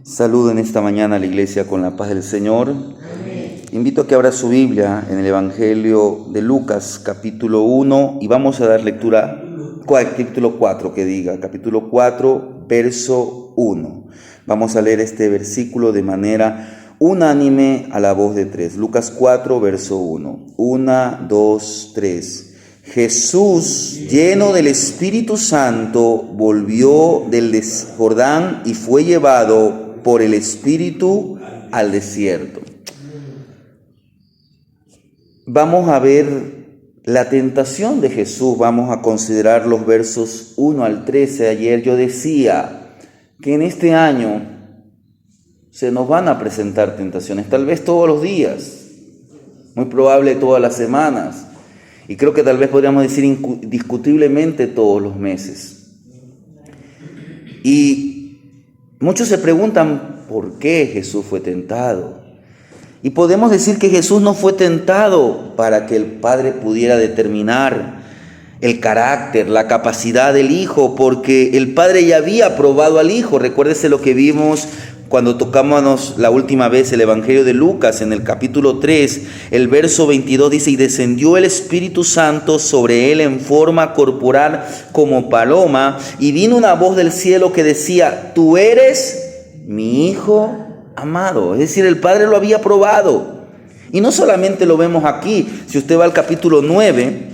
Saluden esta mañana a la iglesia con la paz del Señor. Amén. Invito a que abra su Biblia en el Evangelio de Lucas, capítulo 1, y vamos a dar lectura, capítulo 4, capítulo 4, verso 1. Vamos a leer este versículo de manera unánime a la voz de tres. Lucas 4, verso 1. 1, 2, 3. Jesús, lleno del Espíritu Santo, volvió del Jordán y fue llevado por el Espíritu al desierto. Vamos a ver la tentación de Jesús. Vamos a considerar los versos 1 al 13. Ayer yo decía que en este año se nos van a presentar tentaciones, tal vez todos los días, muy probable todas las semanas, y creo que tal vez podríamos decir indiscutiblemente todos los meses. Y muchos se preguntan por qué Jesús fue tentado. Y podemos decir que Jesús no fue tentado para que el Padre pudiera determinar el carácter, la capacidad del Hijo, porque el Padre ya había probado al Hijo. Recuérdese lo que vimos cuando tocamos la última vez el Evangelio de Lucas en el capítulo 3, el verso 22 dice: y descendió el Espíritu Santo sobre él en forma corporal como paloma, y vino una voz del cielo que decía: tú eres mi Hijo amado. Es decir, el Padre lo había probado. Y no solamente lo vemos aquí. Si usted va al capítulo 9,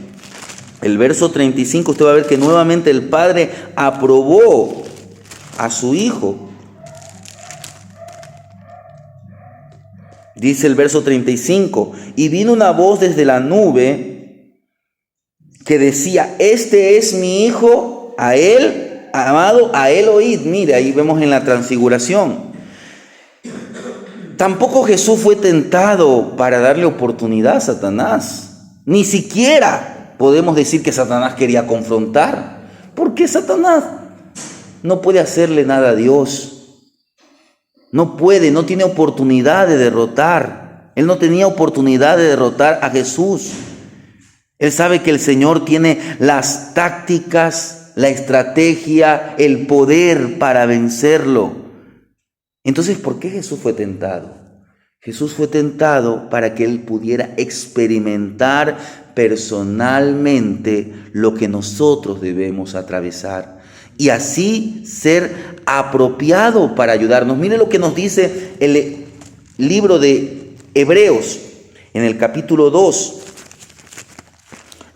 el verso 35, usted va a ver que nuevamente el Padre aprobó a su Hijo. Dice el verso 35, y vino una voz desde la nube que decía: este es mi Hijo, a él amado, a él oíd. Mire, ahí vemos en la transfiguración. Tampoco Jesús fue tentado para darle oportunidad a Satanás. Ni siquiera podemos decir que Satanás quería confrontar, porque Satanás no puede hacerle nada a Dios. No tiene oportunidad de derrotar. Él no tenía oportunidad de derrotar a Jesús. Él sabe que el Señor tiene las tácticas, la estrategia, el poder para vencerlo. Entonces, ¿por qué Jesús fue tentado? Jesús fue tentado para que Él pudiera experimentar personalmente lo que nosotros debemos atravesar, y así ser apropiado para ayudarnos. Mire lo que nos dice el libro de Hebreos en el capítulo 2,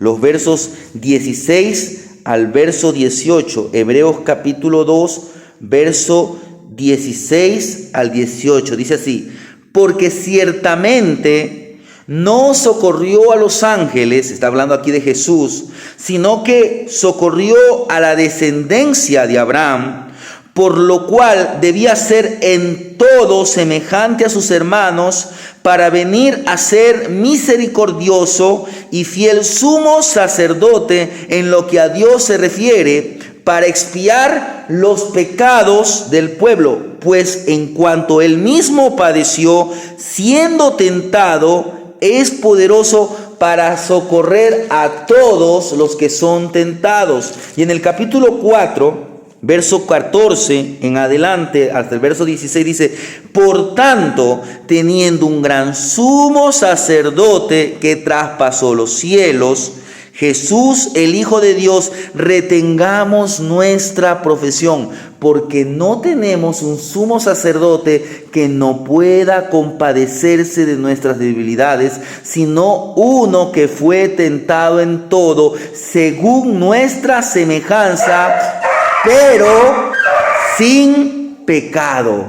los versos 16 al verso 18. Hebreos capítulo 2, verso 16 al 18. Dice así: porque ciertamente no socorrió a los ángeles, está hablando aquí de Jesús, sino que socorrió a la descendencia de Abraham, por lo cual debía ser en todo semejante a sus hermanos, para venir a ser misericordioso y fiel sumo sacerdote en lo que a Dios se refiere, para expiar los pecados del pueblo. Pues en cuanto él mismo padeció, siendo tentado, es poderoso para socorrer a todos los que son tentados. Y en el capítulo 4, verso 14 en adelante, hasta el verso 16 dice: por tanto, teniendo un gran sumo sacerdote que traspasó los cielos, Jesús, el Hijo de Dios, retengamos nuestra profesión, porque no tenemos un sumo sacerdote que no pueda compadecerse de nuestras debilidades, sino uno que fue tentado en todo, según nuestra semejanza, pero sin pecado.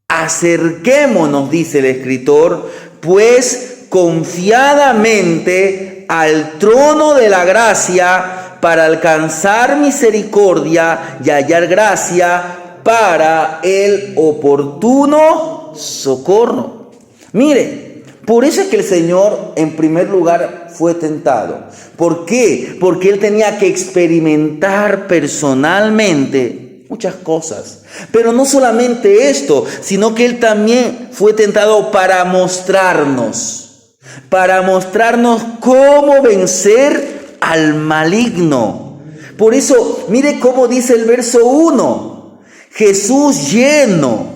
Acerquémonos, dice el escritor, pues confiadamente al trono de la gracia, para alcanzar misericordia y hallar gracia para el oportuno socorro. Mire, por eso es que el Señor en primer lugar fue tentado. ¿Por qué? Porque Él tenía que experimentar personalmente muchas cosas. Pero no solamente esto, sino que Él también fue tentado para mostrarnos cómo vencer al maligno. Por eso, mire cómo dice el verso 1. Jesús lleno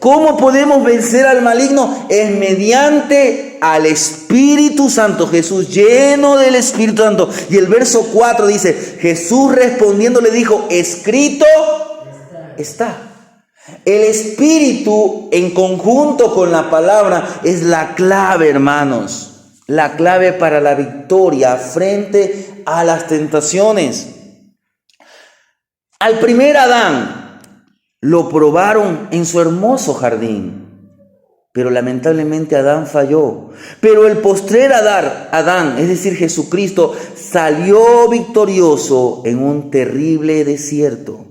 ¿Cómo podemos vencer al maligno? Es mediante al Espíritu Santo. Jesús lleno del Espíritu Santo. Y el verso 4 dice, Jesús respondiendo le dijo, escrito está. El Espíritu en conjunto con la palabra es la clave, hermanos. La clave para la victoria frente a las tentaciones. Al primer Adán lo probaron en su hermoso jardín, pero lamentablemente Adán falló. Pero el postrer Adán, es decir, Jesucristo, salió victorioso en un terrible desierto.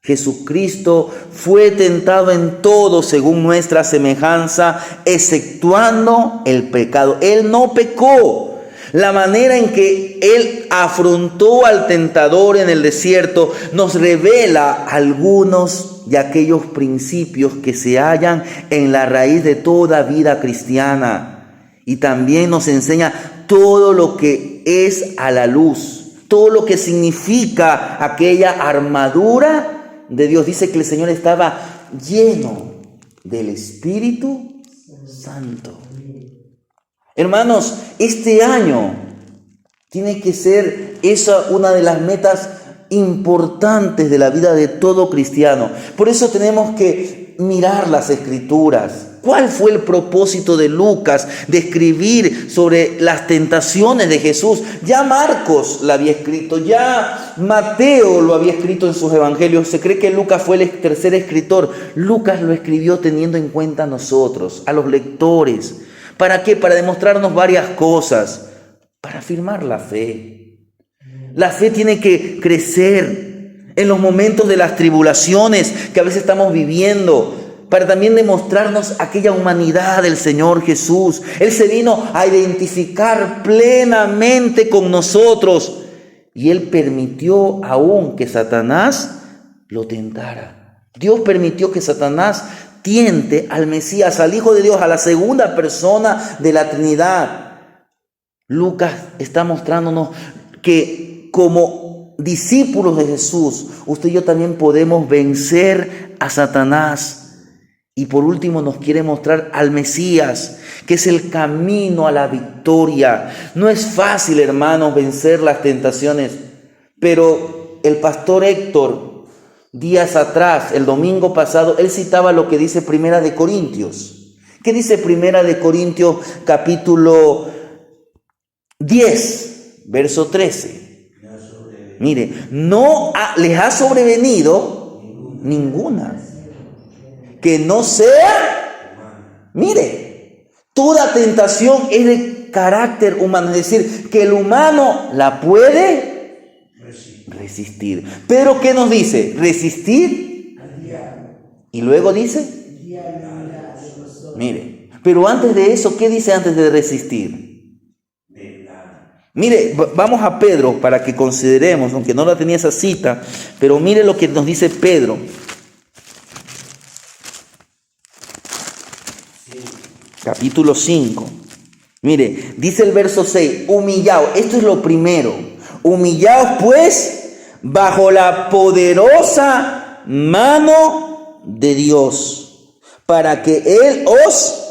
Jesucristo fue tentado en todo según nuestra semejanza, exceptuando el pecado. Él no pecó. La manera en que Él afrontó al tentador en el desierto nos revela algunos de aquellos principios que se hallan en la raíz de toda vida cristiana. Y también nos enseña todo lo que es a la luz, todo lo que significa aquella armadura de Dios. Dice que el Señor estaba lleno del Espíritu Santo. Hermanos, este año tiene que ser esa una de las metas importantes de la vida de todo cristiano. Por eso tenemos que mirar las Escrituras. ¿Cuál fue el propósito de Lucas de escribir sobre las tentaciones de Jesús? Ya Marcos lo había escrito, ya Mateo lo había escrito en sus evangelios. Se cree que Lucas fue el tercer escritor. Lucas lo escribió teniendo en cuenta a nosotros, a los lectores. ¿Para qué? Para demostrarnos varias cosas. Para afirmar la fe. La fe tiene que crecer en los momentos de las tribulaciones que a veces estamos viviendo, para también demostrarnos aquella humanidad del Señor Jesús. Él se vino a identificar plenamente con nosotros y Él permitió aún que Satanás lo tentara. Dios permitió que Satanás tiente al Mesías, al Hijo de Dios, a la segunda persona de la Trinidad. Lucas está mostrándonos que como discípulos de Jesús, usted y yo también podemos vencer a Satanás. Y por último nos quiere mostrar al Mesías, que es el camino a la victoria. No es fácil, hermanos, vencer las tentaciones, pero el pastor Héctor, días atrás, el domingo pasado, él citaba lo que dice Primera de Corintios. ¿Qué dice Primera de Corintios capítulo 10, verso 13? Mire, no les ha sobrevenido ninguna que no sea, mire, toda tentación es de carácter humano, es decir, que el humano la puede resistir. Pero ¿qué nos dice? Resistir. Y luego dice, mire, pero antes de eso, ¿qué dice antes de resistir? Mire, vamos a Pedro para que consideremos, aunque no la tenía esa cita, pero mire lo que nos dice Pedro. Capítulo 5. Mire, dice el verso 6, humillaos. Esto es lo primero. Humillaos pues bajo la poderosa mano de Dios, para que Él os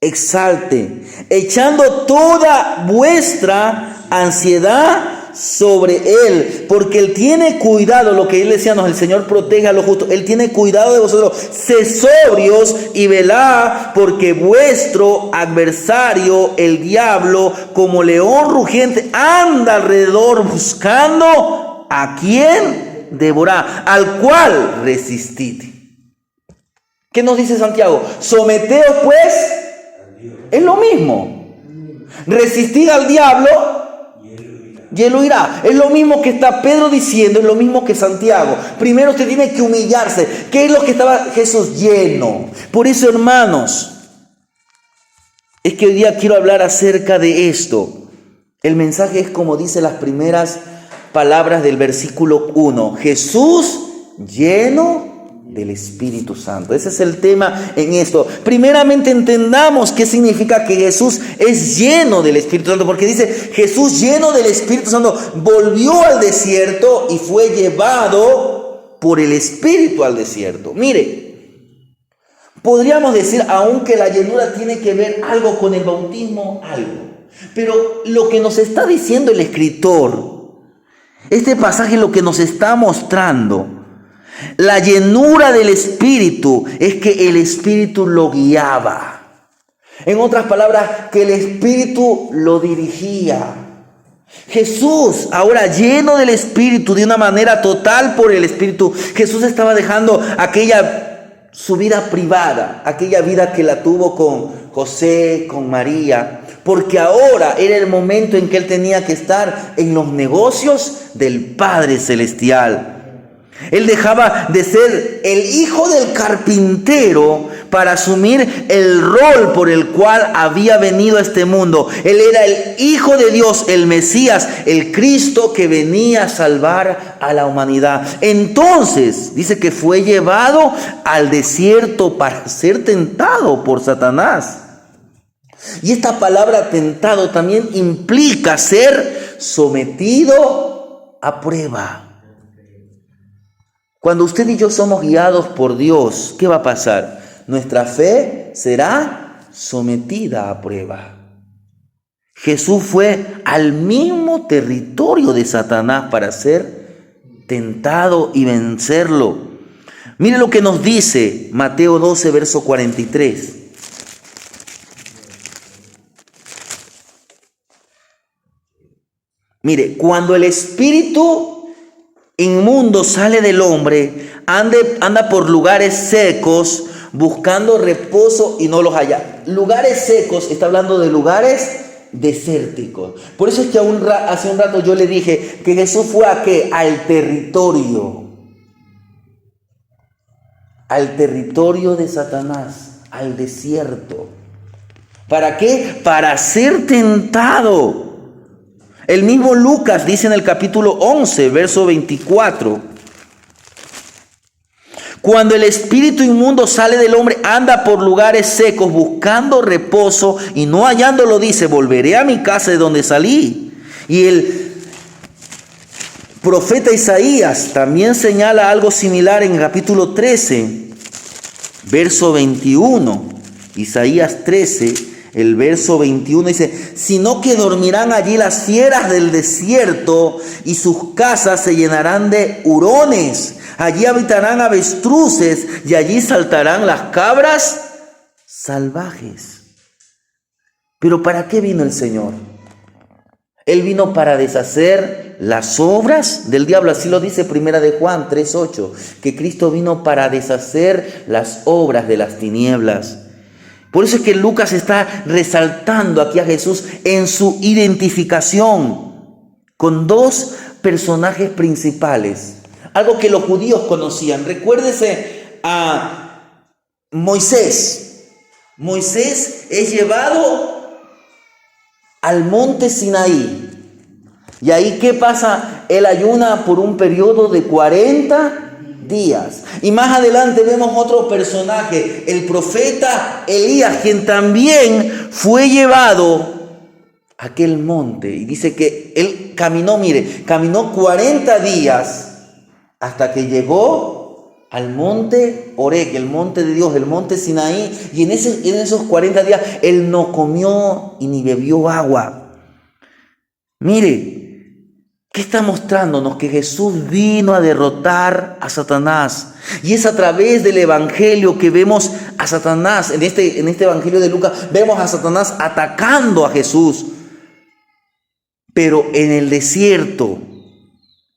exalte, echando toda vuestra ansiedad sobre Él, porque Él tiene cuidado, lo que Él decía, el Señor protege a los justos, Él tiene cuidado de vosotros. Sed sobrios y velad, porque vuestro adversario, el diablo, como león rugiente, anda alrededor buscando a quien devorar, al cual resistid. ¿Qué nos dice Santiago? Someteos pues, es lo mismo. Resistid al diablo y él huirá. Es lo mismo que está Pedro diciendo, es lo mismo que Santiago. Primero usted tiene que humillarse. ¿Qué es lo que estaba Jesús? Lleno. Por eso, hermanos, es que hoy día quiero hablar acerca de esto. El mensaje es como dice las primeras palabras del versículo 1. Jesús lleno del Espíritu Santo. Ese es el tema en esto. Primeramente entendamos qué significa que Jesús es lleno del Espíritu Santo, porque dice Jesús lleno del Espíritu Santo volvió al desierto y fue llevado por el Espíritu al desierto. Mire, Podríamos decir aún que la llenura tiene que ver algo con el bautismo, algo. Pero lo que nos está diciendo el escritor, este pasaje lo que nos está mostrando, la llenura del Espíritu es que el Espíritu lo guiaba. En otras palabras, que el Espíritu lo dirigía. Jesús, ahora lleno del Espíritu, de una manera total por el Espíritu, Jesús estaba dejando su vida privada, aquella vida que la tuvo con José, con María, porque ahora era el momento en que él tenía que estar en los negocios del Padre Celestial. Él dejaba de ser el hijo del carpintero para asumir el rol por el cual había venido a este mundo. Él era el Hijo de Dios, el Mesías, el Cristo que venía a salvar a la humanidad. Entonces, dice que fue llevado al desierto para ser tentado por Satanás. Y esta palabra tentado también implica ser sometido a prueba. Cuando usted y yo somos guiados por Dios, ¿qué va a pasar? Nuestra fe será sometida a prueba. Jesús fue al mismo territorio de Satanás para ser tentado y vencerlo. Mire lo que nos dice Mateo 12, verso 43. Mire, cuando el espíritu inmundo sale del hombre, anda por lugares secos buscando reposo y no los halla. Lugares secos, está hablando de lugares desérticos. Por eso es que hace un rato yo le dije que Jesús fue ¿a qué? Al territorio de Satanás, al desierto. ¿Para qué? Para ser tentado. El mismo Lucas dice en el capítulo 11, verso 24. Cuando el espíritu inmundo sale del hombre, anda por lugares secos buscando reposo y no hallándolo dice, volveré a mi casa de donde salí. Y el profeta Isaías también señala algo similar en el capítulo 13, verso 21. Isaías 13. El verso 21 dice, sino que dormirán allí las fieras del desierto y sus casas se llenarán de hurones. Allí habitarán avestruces y allí saltarán las cabras salvajes. ¿Pero para qué vino el Señor? Él vino para deshacer las obras del diablo. Así lo dice Primera de Juan 3:8, que Cristo vino para deshacer las obras de las tinieblas. Por eso es que Lucas está resaltando aquí a Jesús en su identificación con dos personajes principales. Algo que los judíos conocían. Recuérdese a Moisés. Moisés es llevado al monte Sinaí. Y ahí, ¿qué pasa? Él ayuna por un periodo de 40 días. Y más adelante vemos otro personaje, el profeta Elías, quien también fue llevado a aquel monte. Y dice que él caminó 40 días hasta que llegó al monte Horeb, el monte de Dios, el monte Sinaí. Y en esos 40 días él no comió y ni bebió agua. Mire, ¿qué está mostrándonos? Que Jesús vino a derrotar a Satanás. Y es a través del evangelio que vemos a Satanás. En este evangelio de Lucas vemos a Satanás atacando a Jesús. Pero en el desierto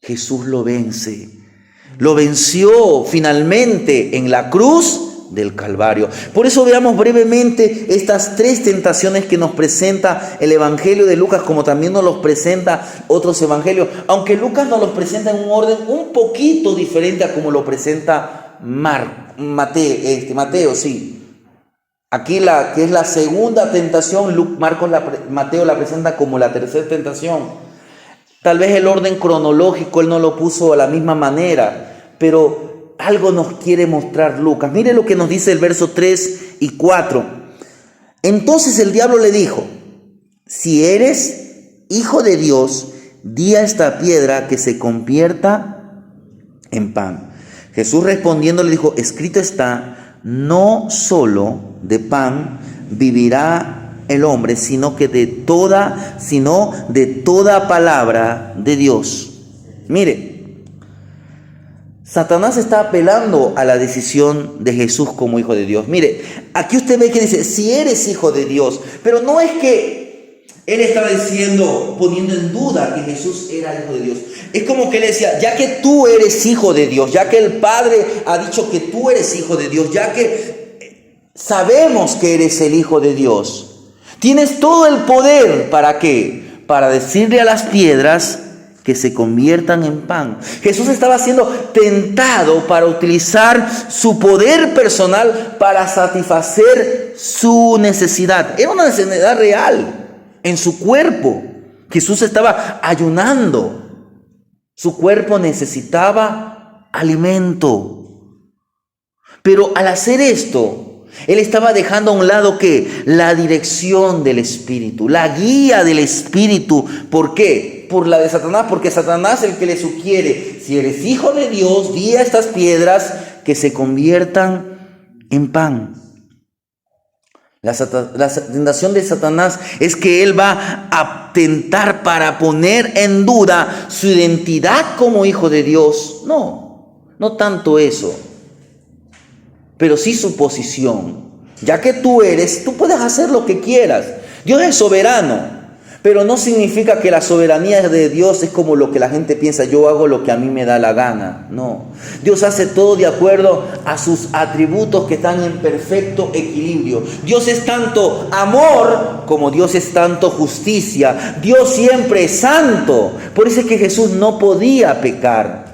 Jesús lo vence. Lo venció finalmente en la cruz del Calvario. Por eso veamos brevemente estas tres tentaciones que nos presenta el Evangelio de Lucas, como también nos los presenta otros evangelios, aunque Lucas nos los presenta en un orden un poquito diferente a como lo presenta Mateo, sí. Aquí que es la segunda tentación, Mateo la presenta como la tercera tentación. Tal vez el orden cronológico él no lo puso de la misma manera, pero algo nos quiere mostrar Lucas. Mire lo que nos dice el verso 3 y 4. Entonces el diablo le dijo, si eres hijo de Dios, di a esta piedra que se convierta en pan. Jesús respondiendo le dijo, escrito está, no solo de pan vivirá el hombre, sino de toda palabra de Dios. Mire, Satanás está apelando a la decisión de Jesús como hijo de Dios. Mire, aquí usted ve que dice, si eres hijo de Dios, pero no es que él estaba diciendo, poniendo en duda que Jesús era hijo de Dios. Es como que él decía, ya que tú eres hijo de Dios, ya que el Padre ha dicho que tú eres hijo de Dios, ya que sabemos que eres el hijo de Dios, tienes todo el poder, ¿para qué? Para decirle a las piedras que se conviertan en pan. Jesús estaba siendo tentado para utilizar su poder personal para satisfacer su necesidad. Era una necesidad real en su cuerpo. Jesús estaba ayunando. Su cuerpo necesitaba alimento. Pero al hacer esto, él estaba dejando a un lado ¿qué? La dirección del Espíritu, la guía del Espíritu. ¿Por qué? Por la de Satanás, porque Satanás es el que le sugiere, si eres hijo de Dios, di a estas piedras que se conviertan en pan. La tentación de Satanás es que él va a tentar para poner en duda su identidad como hijo de Dios. No tanto eso, pero sí su posición. Ya que tú puedes hacer lo que quieras. Dios es soberano, pero no significa que la soberanía de Dios es como lo que la gente piensa, yo hago lo que a mí me da la gana. No, Dios hace todo de acuerdo a sus atributos que están en perfecto equilibrio. Dios es tanto amor como Dios es tanto justicia. Dios siempre es santo. Por eso es que Jesús no podía pecar.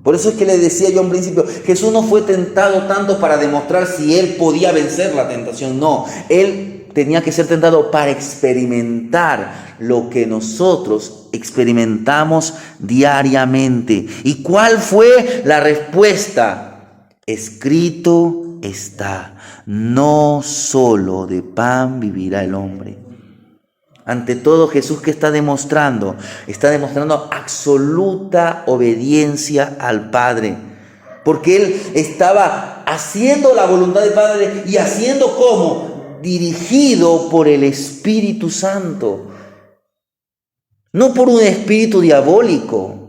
Por eso es que le decía yo en principio, Jesús no fue tentado tanto para demostrar si él podía vencer la tentación. No, él tenía que ser tentado para experimentar lo que nosotros experimentamos diariamente. ¿Y cuál fue la respuesta? Escrito está, no solo de pan vivirá el hombre. Ante todo, Jesús, ¿qué está demostrando? Está demostrando absoluta obediencia al Padre. Porque Él estaba haciendo la voluntad del Padre y haciendo ¿cómo? Dirigido por el Espíritu Santo. No por un espíritu diabólico.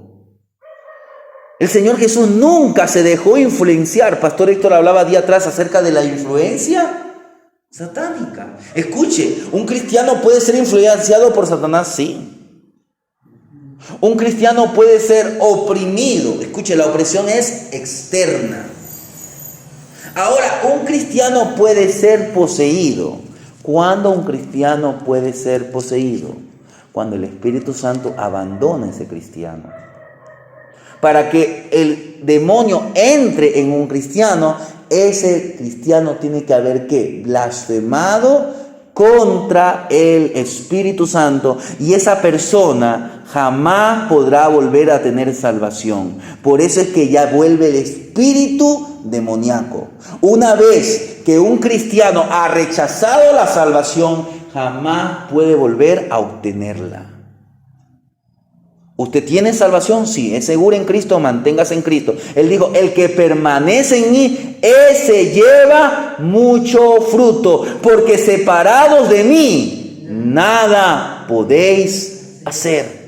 El Señor Jesús nunca se dejó influenciar. Pastor Héctor hablaba día atrás acerca de la influencia satánica. Escuche, un cristiano puede ser influenciado por Satanás, sí. Un cristiano puede ser oprimido. Escuche, la opresión es externa. Ahora, un cristiano puede ser poseído. ¿Cuándo un cristiano puede ser poseído? Cuando el Espíritu Santo abandona a ese cristiano. Para que el demonio entre en un cristiano, ese cristiano tiene que haber ¿qué? Blasfemado contra el Espíritu Santo, y esa persona jamás podrá volver a tener salvación. Por eso es que ya vuelve el espíritu demoníaco. Una vez que un cristiano ha rechazado la salvación, jamás puede volver a obtenerla. ¿Usted tiene salvación? Sí. ¿Es seguro en Cristo? Manténgase en Cristo. Él dijo, el que permanece en mí, ese lleva mucho fruto, porque separados de mí, nada podéis hacer.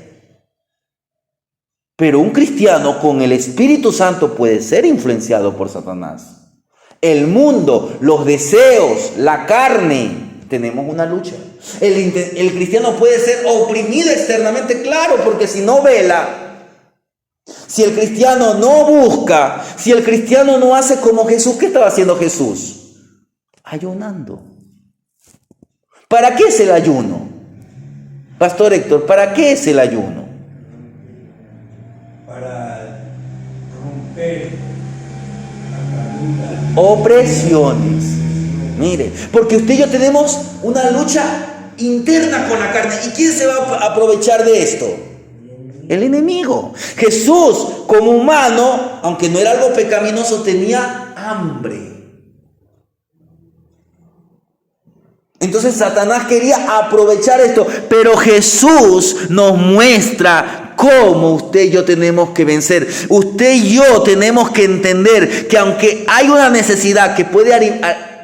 Pero un cristiano con el Espíritu Santo puede ser influenciado por Satanás. El mundo, los deseos, la carne. Tenemos una lucha. El cristiano puede ser oprimido externamente, claro, porque si no vela, si el cristiano no busca, si el cristiano no hace como Jesús, ¿qué estaba haciendo Jesús? Ayunando. ¿Para qué es el ayuno? Pastor Héctor, ¿para qué es el ayuno? Para romper opresiones. Mire, porque usted y yo tenemos una lucha interna con la carne. ¿Y quién se va a aprovechar de esto? El enemigo. Jesús, como humano, aunque no era algo pecaminoso, tenía hambre. Entonces Satanás quería aprovechar esto, pero Jesús nos muestra cómo usted y yo tenemos que vencer. Usted y yo tenemos que entender que aunque hay una necesidad que puede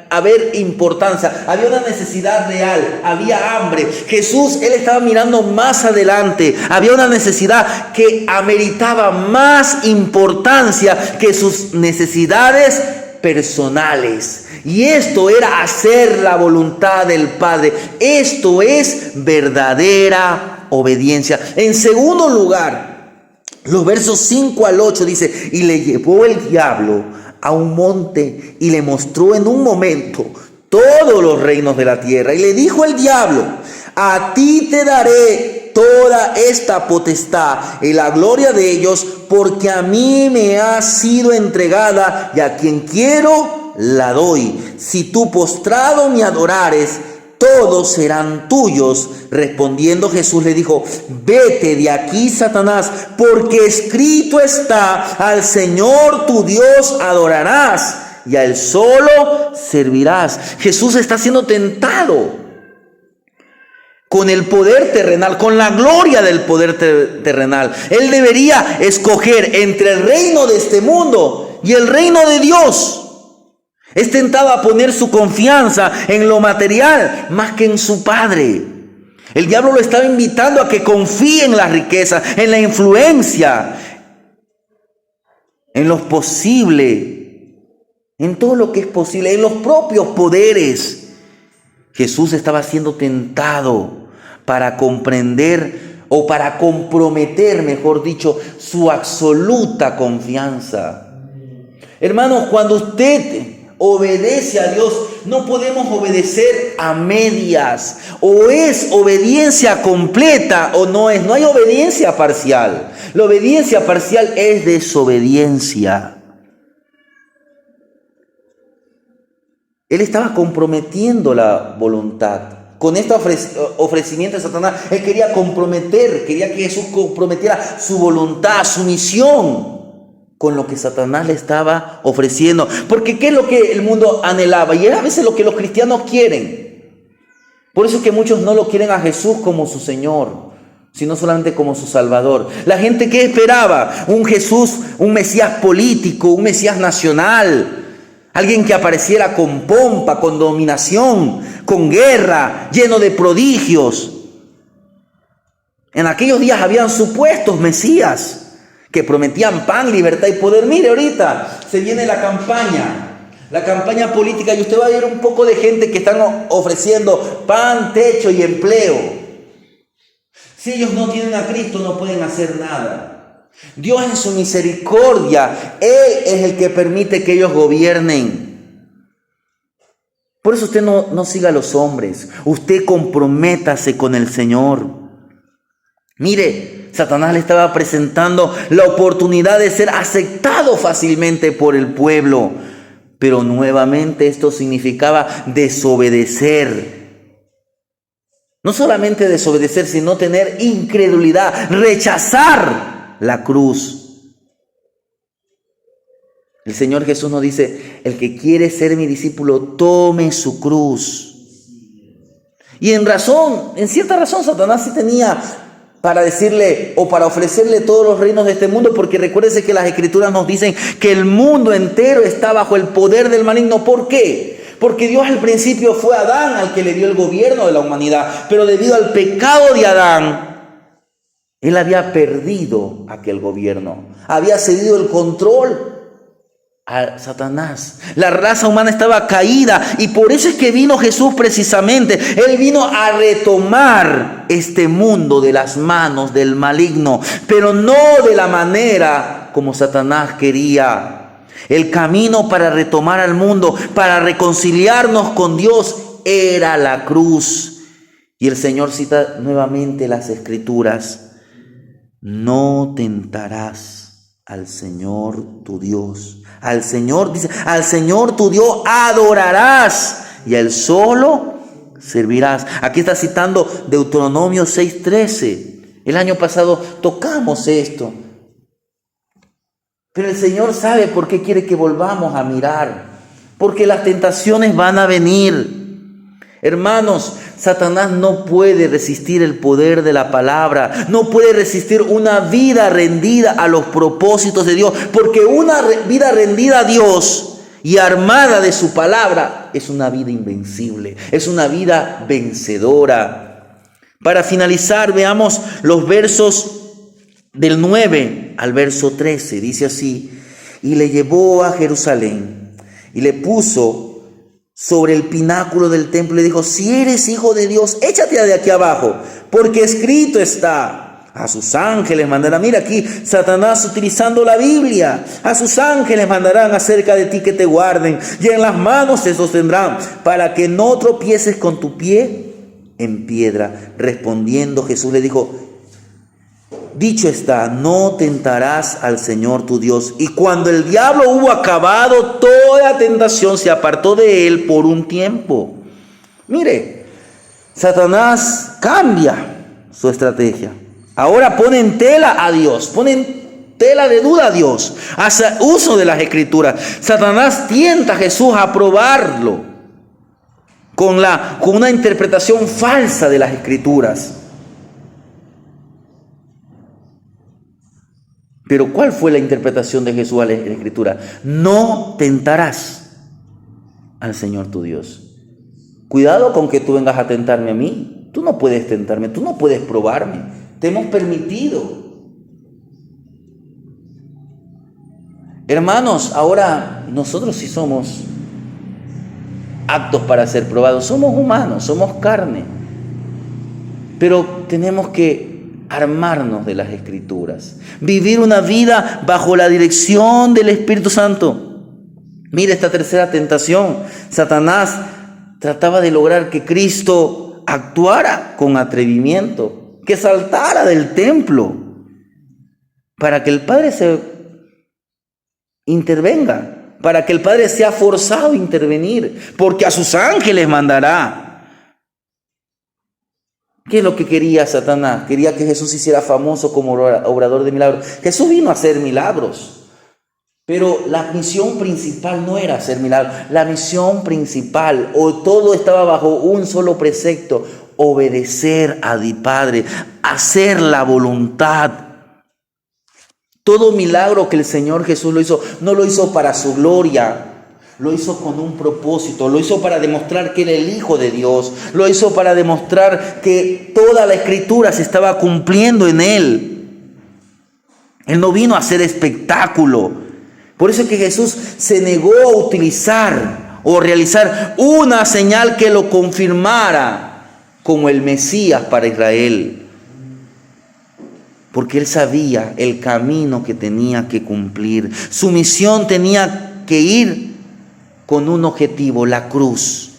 haber importancia, había una necesidad real, había hambre. Jesús, él estaba mirando más adelante, había una necesidad que ameritaba más importancia que sus necesidades personales. Y esto era hacer la voluntad del Padre. Esto es verdadera obediencia. En segundo lugar, los versos 5 al 8 dice: y le llevó el diablo a un monte y le mostró en un momento todos los reinos de la tierra. Y le dijo el diablo: a ti te daré toda esta potestad y la gloria de ellos, porque a mí me ha sido entregada y a quien quiero la doy. Si tú postrado me adorares, todos serán tuyos. Respondiendo Jesús le dijo: vete de aquí, Satanás, porque escrito está: al Señor tu Dios adorarás y a Él solo servirás. Jesús está siendo tentado con el poder terrenal, con la gloria del poder terrenal. Él debería escoger entre el reino de este mundo y el reino de Dios. Es tentado a poner su confianza en lo material más que en su Padre. El diablo lo estaba invitando a que confíe en la riqueza, en la influencia, en lo posible, en todo lo que es posible, en los propios poderes. Jesús estaba siendo tentado para comprender o para comprometer, mejor dicho, su absoluta confianza. Hermanos, cuando usted obedece a Dios, no podemos obedecer a medias. O es obediencia completa o no es. No hay obediencia parcial. La obediencia parcial es desobediencia. Él estaba comprometiendo la voluntad. Con este ofrecimiento de Satanás, él quería quería que Jesús comprometiera su voluntad, su misión, con lo que Satanás le estaba ofreciendo. Porque ¿qué es lo que el mundo anhelaba? Y es a veces lo que los cristianos quieren. Por eso es que muchos no lo quieren a Jesús como su Señor, sino solamente como su Salvador. La gente que esperaba un Jesús, un Mesías político, un Mesías nacional, alguien que apareciera con pompa, con dominación, con guerra, lleno de prodigios. En aquellos días habían supuestos Mesías que prometían pan, libertad y poder. Mire, ahorita se viene la campaña política, y usted va a ver un poco de gente que están ofreciendo pan, techo y empleo. Si ellos no tienen a Cristo, no pueden hacer nada. Dios en su misericordia, Él es el que permite que ellos gobiernen. Por eso usted no siga a los hombres. Usted comprométase con el Señor. Mire, Satanás le estaba presentando la oportunidad de ser aceptado fácilmente por el pueblo. Pero nuevamente esto significaba desobedecer. No solamente desobedecer, sino tener incredulidad, rechazar la cruz. El Señor Jesús nos dice: el que quiere ser mi discípulo, tome su cruz. Y en cierta razón, Satanás sí tenía para decirle o para ofrecerle todos los reinos de este mundo, porque recuérdese que las Escrituras nos dicen que el mundo entero está bajo el poder del maligno. ¿Por qué? Porque Dios al principio fue a Adán al que le dio el gobierno de la humanidad, pero debido al pecado de Adán, él había perdido aquel gobierno, había cedido el control a Satanás. La raza humana estaba caída, y por eso es que vino Jesús precisamente. Él vino a retomar este mundo de las manos del maligno, pero no de la manera como Satanás quería. El camino para retomar al mundo, para reconciliarnos con Dios, era la cruz. Y el Señor cita nuevamente las Escrituras: no tentarás al Señor tu Dios. Al Señor, dice, al Señor tu Dios adorarás y a Él solo servirás. Aquí está citando Deuteronomio 6:13. El año pasado tocamos esto. Pero el Señor sabe por qué quiere que volvamos a mirar. Porque las tentaciones van a venir. Hermanos, Satanás no puede resistir el poder de la palabra, no puede resistir una vida rendida a los propósitos de Dios, porque una vida rendida a Dios y armada de su palabra es una vida invencible, es una vida vencedora. Para finalizar, veamos los versos del 9 al verso 13, dice así: y le llevó a Jerusalén y le puso sobre el pináculo del templo y le dijo: si eres hijo de Dios, échate de aquí abajo, porque escrito está: a sus ángeles mandará. Mira aquí Satanás utilizando la Biblia: a sus ángeles mandarán acerca de ti que te guarden, y en las manos te sostendrán, para que no tropieces con tu pie en piedra. Respondiendo Jesús le dijo: dicho está, no tentarás al Señor tu Dios. Y cuando el diablo hubo acabado toda tentación, se apartó de él por un tiempo. Mire, Satanás cambia su estrategia. Ahora pone en tela a Dios, pone en tela de duda a Dios, hace uso de las Escrituras. Satanás tienta a Jesús a probarlo con una interpretación falsa de las Escrituras. Pero ¿cuál fue la interpretación de Jesús a la Escritura? No tentarás al Señor tu Dios. Cuidado con que tú vengas a tentarme a mí. Tú no puedes tentarme, tú no puedes probarme. Te hemos permitido. Hermanos, ahora nosotros sí somos aptos para ser probados. Somos humanos, somos carne. Pero tenemos que armarnos de las Escrituras, vivir una vida bajo la dirección del Espíritu Santo. Mire esta tercera tentación. Satanás trataba de lograr que Cristo actuara con atrevimiento, que saltara del templo, para que el Padre se intervenga, para que el Padre sea forzado a intervenir, porque a sus ángeles mandará. ¿Qué es lo que quería Satanás? Quería que Jesús se hiciera famoso como obrador de milagros. Jesús vino a hacer milagros, pero la misión principal no era hacer milagros. La misión principal, o todo estaba bajo un solo precepto: obedecer a Dios Padre, hacer la voluntad. Todo milagro que el Señor Jesús lo hizo, no lo hizo para su gloria. Lo hizo con un propósito, lo hizo para demostrar que era el Hijo de Dios, lo hizo para demostrar que toda la Escritura se estaba cumpliendo en Él. Él no vino a hacer espectáculo. Por eso es que Jesús se negó a utilizar o realizar una señal que lo confirmara como el Mesías para Israel. Porque Él sabía el camino que tenía que cumplir. Su misión tenía que ir con un objetivo: la cruz.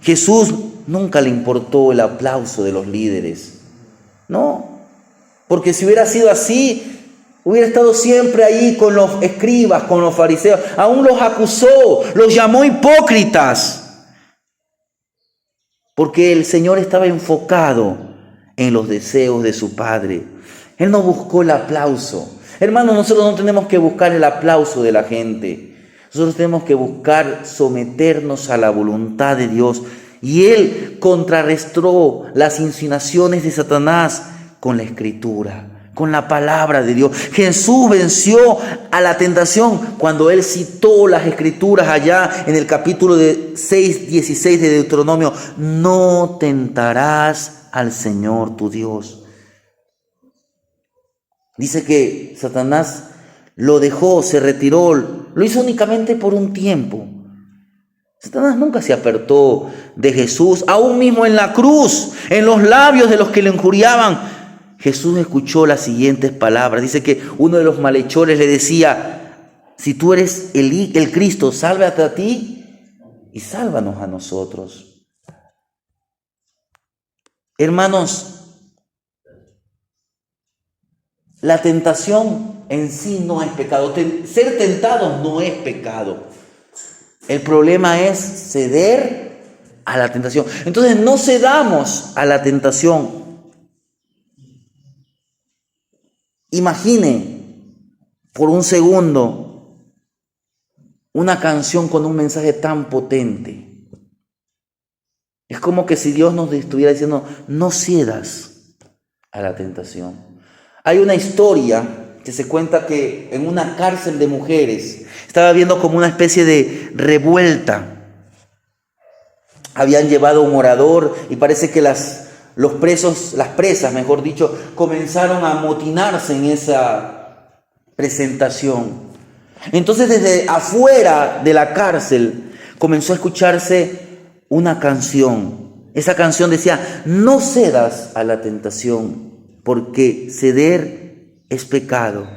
Jesús nunca le importó el aplauso de los líderes. No, porque si hubiera sido así, hubiera estado siempre ahí con los escribas, con los fariseos. Aún los acusó, los llamó hipócritas. Porque el Señor estaba enfocado en los deseos de su Padre. Él no buscó el aplauso. Hermanos, nosotros no tenemos que buscar el aplauso de la gente. Nosotros tenemos que buscar someternos a la voluntad de Dios. Y Él contrarrestó las insinuaciones de Satanás con la Escritura, con la palabra de Dios. Jesús venció a la tentación cuando Él citó las Escrituras allá en el capítulo 6:16 de Deuteronomio: no tentarás al Señor tu Dios. Dice que Satanás lo dejó, se retiró, lo hizo únicamente por un tiempo. Satanás nunca se apartó de Jesús, aún mismo en la cruz, en los labios de los que le injuriaban. Jesús escuchó las siguientes palabras. Dice que uno de los malhechores le decía: si tú eres el Cristo, sálvate a ti y sálvanos a nosotros. Hermanos, la tentación en sí no es pecado. Ser tentados no es pecado. El problema es ceder a la tentación. Entonces no cedamos a la tentación. Imagine por un segundo una canción con un mensaje tan potente. Es como que si Dios nos estuviera diciendo, no cedas a la tentación. Hay una historia que se cuenta que en una cárcel de mujeres estaba habiendo como una especie de revuelta. Habían llevado a un orador y parece que las presas, mejor dicho, comenzaron a amotinarse en esa presentación. Entonces desde afuera de la cárcel comenzó a escucharse una canción. Esa canción decía, no cedas a la tentación, porque ceder es pecado.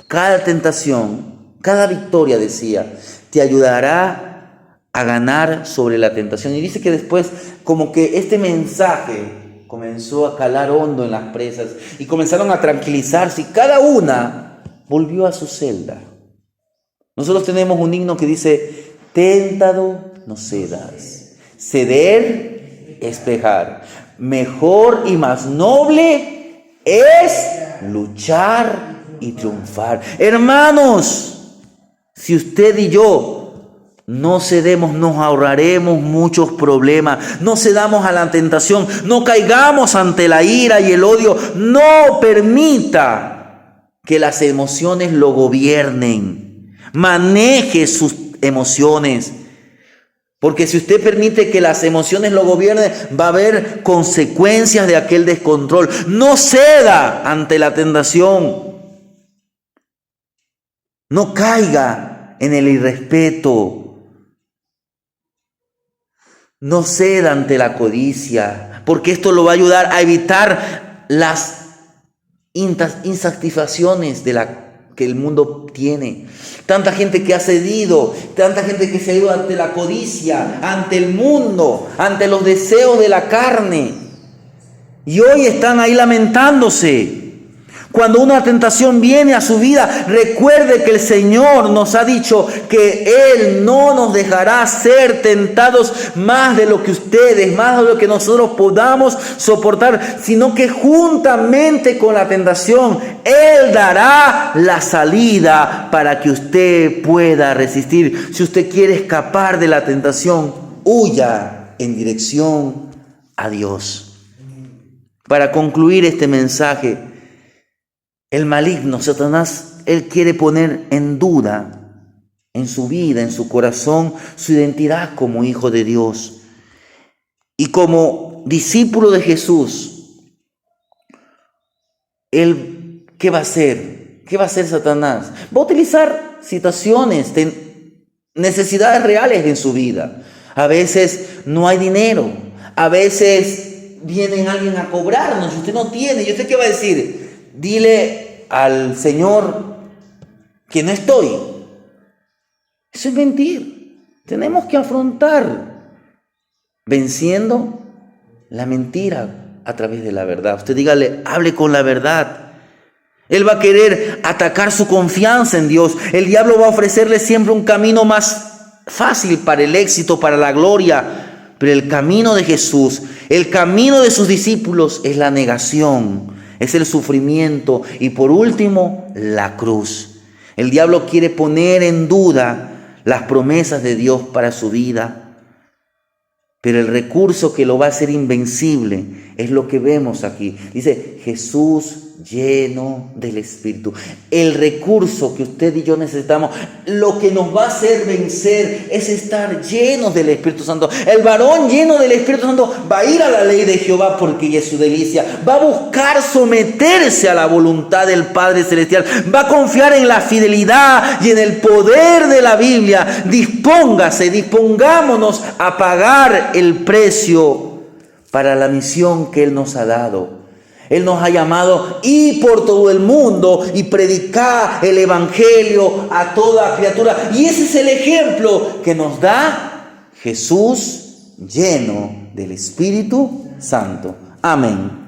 Cada tentación, cada victoria, decía, te ayudará a ganar sobre la tentación. Y dice que después como que este mensaje comenzó a calar hondo en las presas y comenzaron a tranquilizarse y cada una volvió a su celda. Nosotros tenemos un himno que dice, tentado no cedas, ceder es pecar, mejor y más noble es luchar y triunfar. Hermanos, si usted y yo no cedemos, nos ahorraremos muchos problemas. No cedamos a la tentación, no caigamos ante la ira y el odio. No permita que las emociones lo gobiernen. Maneje sus emociones. Porque si usted permite que las emociones lo gobiernen, va a haber consecuencias de aquel descontrol. No ceda ante la tentación. No caiga en el irrespeto. No ceda ante la codicia, porque esto lo va a ayudar a evitar las insatisfacciones que el mundo tiene. Tanta gente que ha cedido, tanta gente que se ha ido ante la codicia, ante el mundo, ante los deseos de la carne. Y hoy están ahí lamentándose. Cuando una tentación viene a su vida, recuerde que el Señor nos ha dicho que Él no nos dejará ser tentados más de lo que ustedes, más de lo que nosotros podamos soportar, sino que juntamente con la tentación, Él dará la salida para que usted pueda resistir. Si usted quiere escapar de la tentación, huya en dirección a Dios. Para concluir este mensaje, el maligno, Satanás, él quiere poner en duda en su vida, en su corazón, su identidad como hijo de Dios. Y como discípulo de Jesús, él, ¿qué va a hacer? ¿Qué va a hacer Satanás? Va a utilizar situaciones, necesidades reales en su vida. A veces no hay dinero, a veces viene alguien a cobrarnos, usted no tiene, ¿y usted qué va a decir? Dile al Señor que no estoy. Eso es mentir. Tenemos que afrontar venciendo la mentira a través de la verdad. Usted dígale, hable con la verdad. Él va a querer atacar su confianza en Dios. El diablo va a ofrecerle siempre un camino más fácil para el éxito, para la gloria. Pero el camino de Jesús, el camino de sus discípulos es la negación. Es el sufrimiento y por último, la cruz. El diablo quiere poner en duda las promesas de Dios para su vida, pero el recurso que lo va a hacer invencible es lo que vemos aquí. Dice, Jesús lleno del Espíritu. El recurso que usted y yo necesitamos, lo que nos va a hacer vencer es estar llenos del Espíritu Santo. El varón lleno del Espíritu Santo va a ir a la ley de Jehová porque ella es su delicia. Va a buscar someterse a la voluntad del Padre Celestial. Va a confiar en la fidelidad y en el poder de la Biblia. Dispongámonos a pagar el precio para la misión que Él nos ha dado. Él nos ha llamado ir por todo el mundo y predicar el evangelio a toda criatura. Y ese es el ejemplo que nos da Jesús lleno del Espíritu Santo. Amén.